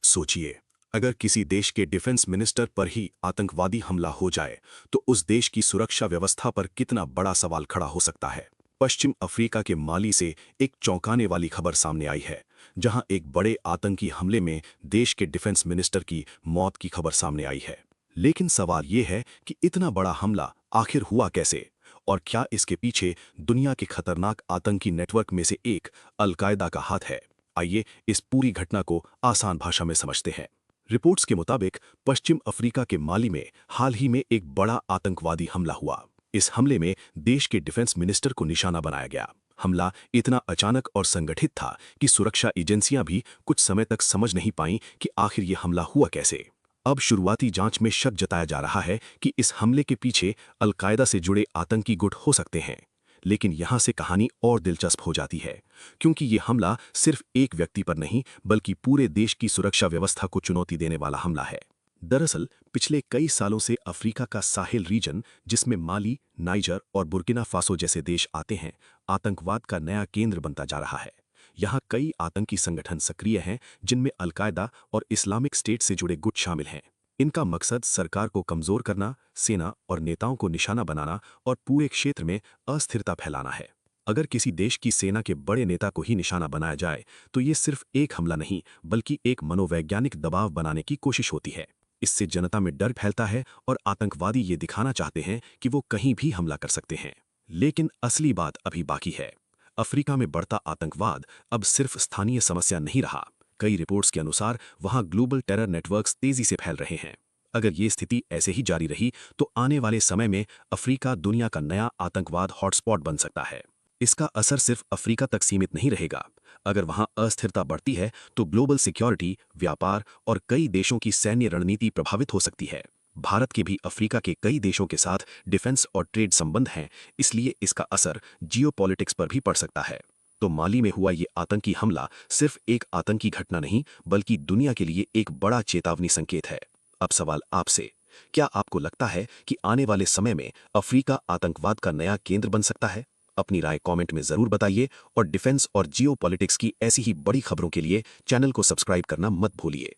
सोचिए, अगर किसी देश के डिफेंस मिनिस्टर पर ही आतंकवादी हमला हो जाए तो उस देश की सुरक्षा व्यवस्था पर कितना बड़ा सवाल खड़ा हो सकता है। पश्चिम अफ्रीका के माली से एक चौंकाने वाली खबर सामने आई है, जहां एक बड़े आतंकी हमले में देश के डिफेंस मिनिस्टर की मौत की खबर सामने आई है। लेकिन सवाल ये है कि इतना बड़ा हमला आखिर हुआ कैसे, और क्या इसके पीछे दुनिया के खतरनाक आतंकी नेटवर्क में से एक अल-कायदा का हाथ है। आइए इस पूरी घटना को आसान भाषा में समझते हैं। रिपोर्ट्स के मुताबिक पश्चिम अफ्रीका के माली में हाल ही में एक बड़ा आतंकवादी हमला हुआ। इस हमले में देश के डिफेंस मिनिस्टर को निशाना बनाया गया। हमला इतना अचानक और संगठित था कि सुरक्षा एजेंसियां भी कुछ समय तक समझ नहीं पाईं कि आखिर ये हमला हुआ कैसे। अब शुरुआती जांच में शक जताया जा रहा है कि इस हमले के पीछे अल-कायदा से जुड़े आतंकी गुट हो सकते हैं। लेकिन यहां से कहानी और दिलचस्प हो जाती है, क्योंकि ये हमला सिर्फ एक व्यक्ति पर नहीं बल्कि पूरे देश की सुरक्षा व्यवस्था को चुनौती देने वाला हमला है। दरअसल पिछले कई सालों से अफ्रीका का साहिल रीजन, जिसमें माली, नाइजर और बुर्किना फासो जैसे देश आते हैं, आतंकवाद का नया केंद्र बनता जा रहा है। यहाँ कई आतंकी संगठन सक्रिय हैं, जिनमें अल-कायदा और इस्लामिक स्टेट से जुड़े गुट शामिल हैं। इनका मकसद सरकार को कमजोर करना, सेना और नेताओं को निशाना बनाना और पूरे क्षेत्र में अस्थिरता फैलाना है। अगर किसी देश की सेना के बड़े नेता को ही निशाना बनाया जाए तो ये सिर्फ एक हमला नहीं बल्कि एक मनोवैज्ञानिक दबाव बनाने की कोशिश होती है। इससे जनता में डर फैलता है और आतंकवादी ये दिखाना चाहते हैं कि वो कहीं भी हमला कर सकते हैं। लेकिन असली बात अभी बाकी है। अफ्रीका में बढ़ता आतंकवाद अब सिर्फ स्थानीय समस्या नहीं रहा। कई रिपोर्ट्स के अनुसार वहां ग्लोबल टेरर नेटवर्क्स तेजी से फैल रहे हैं। अगर ये स्थिति ऐसे ही जारी रही तो आने वाले समय में अफ्रीका दुनिया का नया आतंकवाद हॉटस्पॉट बन सकता है। इसका असर सिर्फ अफ्रीका तक सीमित नहीं रहेगा। अगर वहां अस्थिरता बढ़ती है तो ग्लोबल सिक्योरिटी, व्यापार और कई देशों की सैन्य रणनीति प्रभावित हो सकती है। भारत के भी अफ्रीका के कई देशों के साथ डिफेंस और ट्रेड संबंध हैं, इसलिए इसका असर जियोपॉलिटिक्स पर भी पड़ सकता है। तो माली में हुआ ये आतंकी हमला सिर्फ एक आतंकी घटना नहीं बल्कि दुनिया के लिए एक बड़ा चेतावनी संकेत है। अब सवाल आपसे, क्या आपको लगता है कि आने वाले समय में अफ्रीका आतंकवाद का नया केंद्र बन सकता है? अपनी राय कमेंट में जरूर बताइए और डिफेंस और जियोपॉलिटिक्स की ऐसी ही बड़ी खबरों के लिए चैनल को सब्सक्राइब करना मत भूलिए।